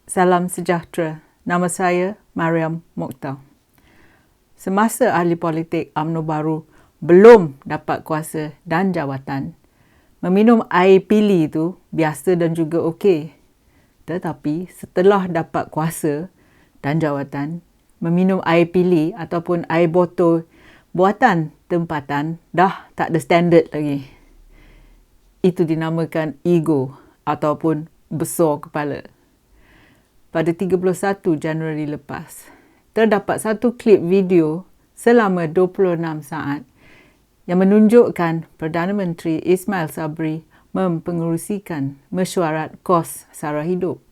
Salam sejahtera. Nama saya Mariam Mokhtar. Semasa ahli politik UMNO baru belum dapat kuasa dan jawatan, meminum air pili itu biasa dan juga okey. Tetapi setelah dapat kuasa dan jawatan, meminum air pili ataupun air botol buatan tempatan dah tak ada standard lagi. Itu dinamakan ego ataupun besar kepala. Pada 31 Januari lepas, terdapat satu klip video selama 26 saat yang menunjukkan Perdana Menteri Ismail Sabri mempengerusikan mesyuarat kos sara hidup.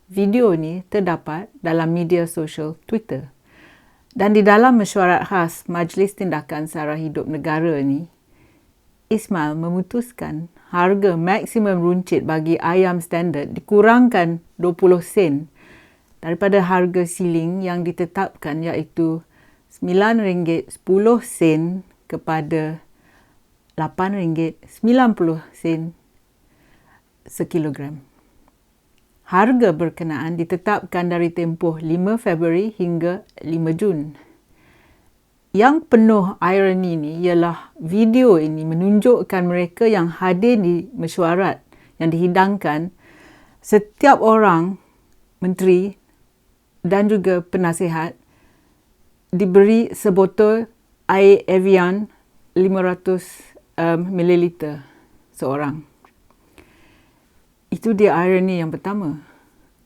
Video ini terdapat dalam media sosial Twitter. Dan di dalam mesyuarat khas Majlis Tindakan Sara Hidup Negara ini, Ismail memutuskan harga maksimum runcit bagi ayam standard dikurangkan 20 sen daripada harga siling yang ditetapkan iaitu RM9.10 kepada RM8.90 sekilogram. Harga berkenaan ditetapkan dari tempoh 5 Februari hingga 5 Jun. Yang penuh ironi ini ialah video ini menunjukkan mereka yang hadir di mesyuarat yang dihidangkan, setiap orang, menteri dan juga penasihat diberi sebotol air Evian 500 ml seorang. Itu dia ironi yang pertama.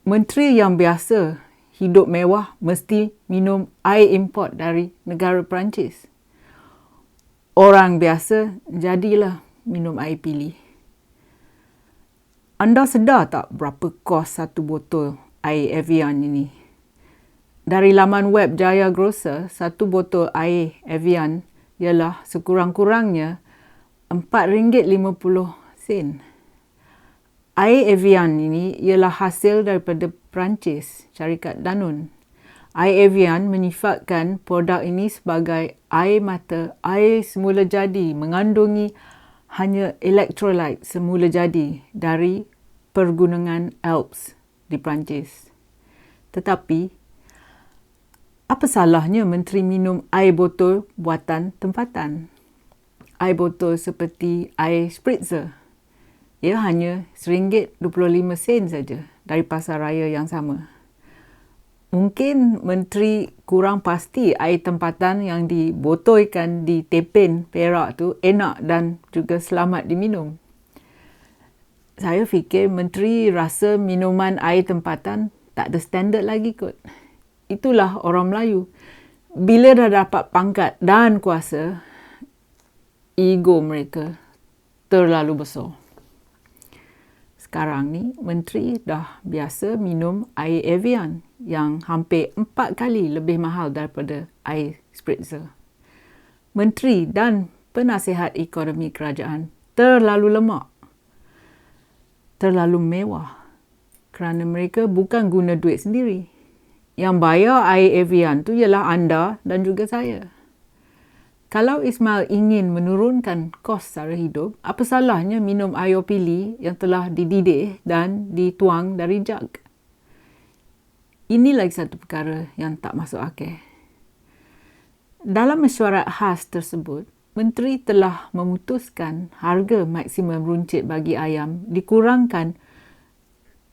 Menteri yang biasa hidup mewah mesti minum air import dari negara Perancis. Orang biasa jadilah minum air pili. Anda sedar tak berapa kos satu botol air Evian ini? Dari laman web Jaya Grocer, satu botol air Evian ialah sekurang-kurangnya RM4.50. Air Evian ini ialah hasil daripada Perancis, syarikat Danone. Air Evian menyifatkan produk ini sebagai air mata, air semula jadi, mengandungi hanya elektrolit semula jadi dari pergunungan Alps di Perancis. Tetapi, apa salahnya menteri minum air botol buatan tempatan? Air botol seperti air spritzer. Ia hanya RM1.25 saja dari pasar raya yang sama. Mungkin menteri kurang pasti air tempatan yang dibotolkan di Tepin, Perak tu enak dan juga selamat diminum. Saya fikir menteri rasa minuman air tempatan tak ada standard lagi kot. Itulah orang Melayu. Bila dah dapat pangkat dan kuasa, ego mereka terlalu besar. Sekarang ni, menteri dah biasa minum air Evian yang hampir 4 kali lebih mahal daripada air spritzer. Menteri dan penasihat ekonomi kerajaan terlalu lemak, terlalu mewah kerana mereka bukan guna duit sendiri. Yang bayar air Evian tu ialah anda dan juga saya. Kalau Ismail ingin menurunkan kos sara hidup, apa salahnya minum air pili yang telah dididih dan dituang dari jug? Ini lagi satu perkara yang tak masuk akal. Dalam mesyuarat khas tersebut, menteri telah memutuskan harga maksimum runcit bagi ayam dikurangkan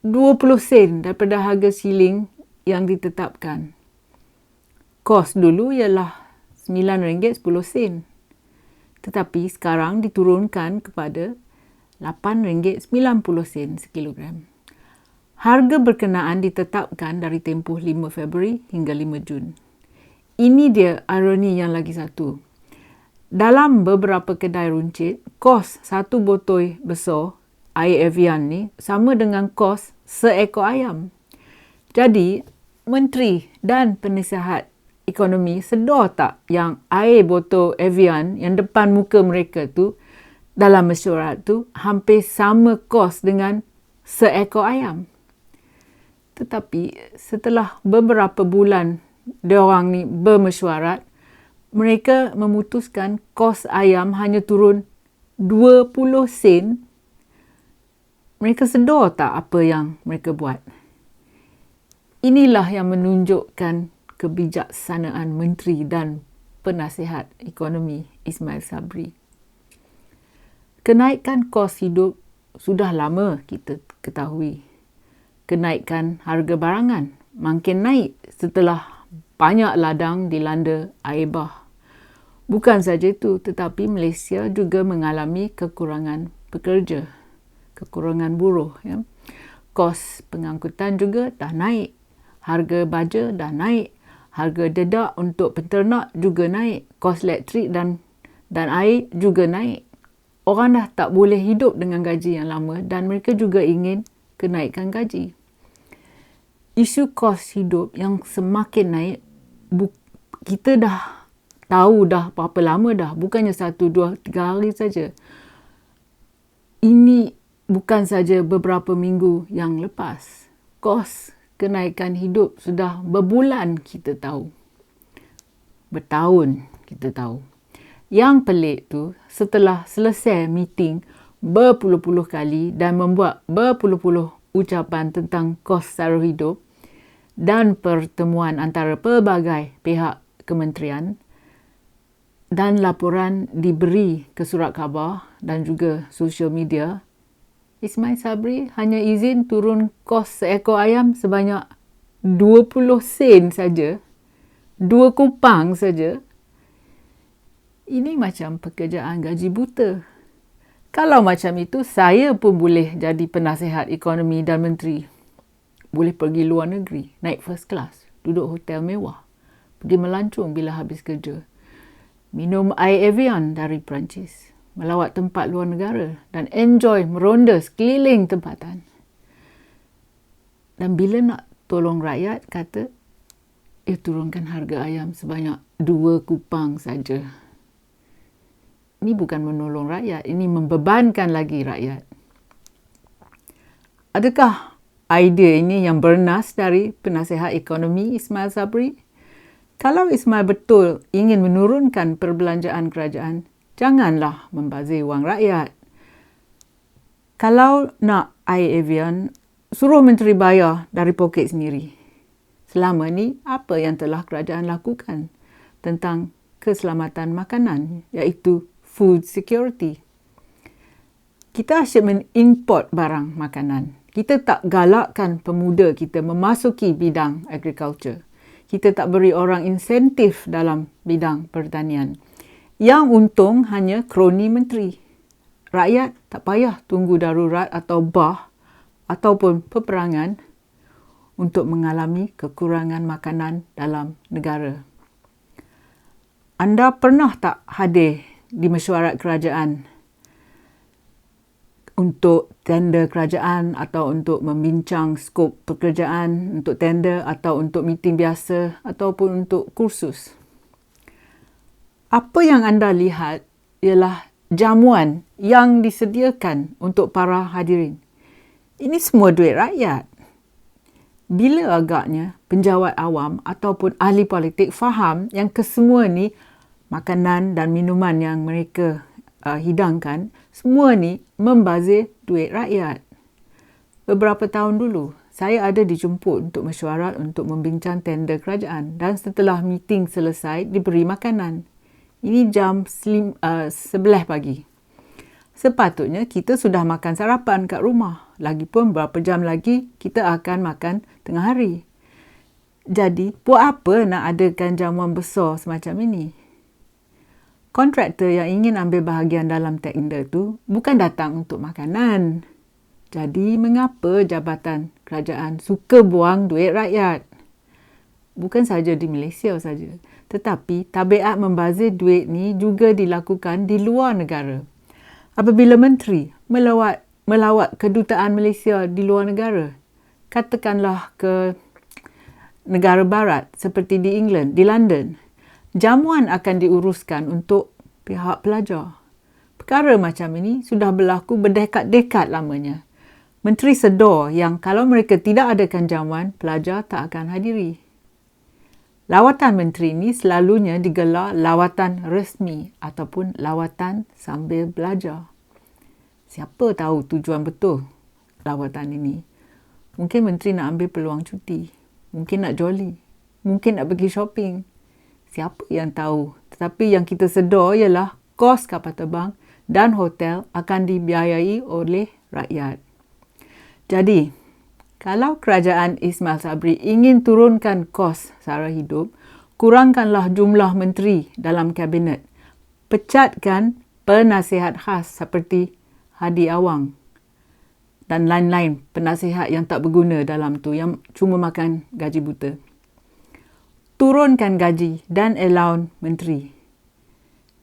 20 sen daripada harga siling yang ditetapkan. Kos dulu ialah RM9.10. Tetapi sekarang diturunkan kepada RM8.90 sekilogram. Harga berkenaan ditetapkan dari tempoh 5 Februari hingga 5 Jun. Ini dia ironi yang lagi satu. Dalam beberapa kedai runcit, kos satu botol besar air Evian ni sama dengan kos seekor ayam. Jadi, menteri dan penasihat ekonomi sedar tak yang air botol Evian yang depan muka mereka tu dalam mesyuarat tu hampir sama kos dengan seekor ayam. Tetapi setelah beberapa bulan diorang ni bermesyuarat, mereka memutuskan kos ayam hanya turun 20 sen. Mereka sedar tak apa yang mereka buat? Inilah yang menunjukkan kebijaksanaan Menteri dan Penasihat Ekonomi Ismail Sabri. Kenaikan kos hidup sudah lama kita ketahui. Kenaikan harga barangan makin naik setelah banyak ladang dilanda air bah. Bukan saja itu, tetapi Malaysia juga mengalami kekurangan pekerja, kekurangan buruh. Ya. Kos pengangkutan juga dah naik. Harga baja dah naik. Harga dedak untuk peternak juga naik. Kos elektrik dan air juga naik. Orang dah tak boleh hidup dengan gaji yang lama dan mereka juga ingin kenaikan gaji. Isu kos hidup yang semakin naik, kita dah tahu dah berapa lama dah. Bukannya 1, 2, 3 hari saja. Ini bukan saja beberapa minggu yang lepas. Kos kenaikan hidup sudah berbulan kita tahu. Bertahun kita tahu. Yang pelik tu, setelah selesai meeting berpuluh-puluh kali dan membuat berpuluh-puluh ucapan tentang kos sara hidup dan pertemuan antara pelbagai pihak kementerian dan laporan diberi ke surat khabar dan juga sosial media, Ismail Sabri hanya izin turun kos seekor ayam sebanyak 20 sen saja. 2 kupang saja. Ini macam pekerjaan gaji buta. Kalau macam itu, saya pun boleh jadi penasihat ekonomi dan menteri. Boleh pergi luar negeri, naik first class, duduk hotel mewah, pergi melancong bila habis kerja, minum air Evian dari Perancis, melawat tempat luar negara dan enjoy meronda sekeliling tempatan. Dan bila nak tolong rakyat, kata, turunkan harga ayam sebanyak 2 kupang saja. Ini bukan menolong rakyat, ini membebankan lagi rakyat. Adakah idea ini yang bernas dari penasihat ekonomi Ismail Sabri? Kalau Ismail betul ingin menurunkan perbelanjaan kerajaan, janganlah membazir wang rakyat. Kalau nak air Evian, suruh menteri bayar dari poket sendiri. Selama ni, apa yang telah kerajaan lakukan tentang keselamatan makanan, iaitu food security? Kita asyik mengimport barang makanan. Kita tak galakkan pemuda kita memasuki bidang agriculture. Kita tak beri orang insentif dalam bidang pertanian. Yang untung hanya kroni menteri. Rakyat tak payah tunggu darurat atau bah ataupun peperangan untuk mengalami kekurangan makanan dalam negara. Anda pernah tak hadir di mesyuarat kerajaan untuk tender kerajaan atau untuk membincang skop pekerjaan, untuk tender atau untuk meeting biasa ataupun untuk kursus? Apa yang anda lihat ialah jamuan yang disediakan untuk para hadirin. Ini semua duit rakyat. Bila agaknya penjawat awam ataupun ahli politik faham yang kesemua ni makanan dan minuman yang mereka hidangkan, semua ni membazir duit rakyat. Beberapa tahun dulu, saya ada dijemput untuk mesyuarat untuk membincang tender kerajaan dan setelah meeting selesai, diberi makanan. Ini jam 11 pagi. Sepatutnya kita sudah makan sarapan kat rumah. Lagipun berapa jam lagi kita akan makan tengah hari. Jadi, buat apa nak adakan jamuan besar semacam ini? Kontraktor yang ingin ambil bahagian dalam tender tu bukan datang untuk makanan. Jadi, mengapa jabatan kerajaan suka buang duit rakyat? Bukan saja di Malaysia saja, tetapi tabiat membazir duit ni juga dilakukan di luar negara. Apabila menteri melawat kedutaan Malaysia di luar negara, katakanlah ke negara barat seperti di England, di London, jamuan akan diuruskan untuk pihak pelajar. Perkara macam ini sudah berlaku berdekad-dekad lamanya. Menteri sedar yang kalau mereka tidak adakan jamuan, pelajar tak akan hadiri. Lawatan menteri ini selalunya digelar lawatan resmi ataupun lawatan sambil belajar. Siapa tahu tujuan betul lawatan ini? Mungkin menteri nak ambil peluang cuti. Mungkin nak jolly. Mungkin nak pergi shopping. Siapa yang tahu? Tetapi yang kita sedar ialah kos kapal terbang dan hotel akan dibiayai oleh rakyat. Jadi, kalau kerajaan Ismail Sabri ingin turunkan kos sara hidup, kurangkanlah jumlah menteri dalam kabinet. Pecatkan penasihat khas seperti Hadi Awang dan lain-lain penasihat yang tak berguna dalam tu, yang cuma makan gaji buta. Turunkan gaji dan allowance menteri.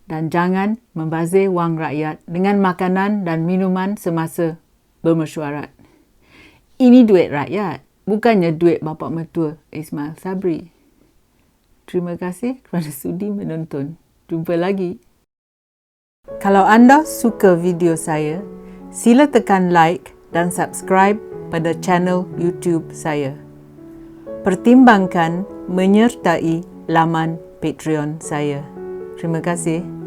Dan jangan membazir wang rakyat dengan makanan dan minuman semasa bermesyuarat. Ini duit rakyat, bukannya duit bapa mertua Ismail Sabri. Terima kasih kerana sudi menonton. Jumpa lagi. Kalau anda suka video saya, sila tekan like dan subscribe pada channel YouTube saya. Pertimbangkan menyertai laman Patreon saya. Terima kasih.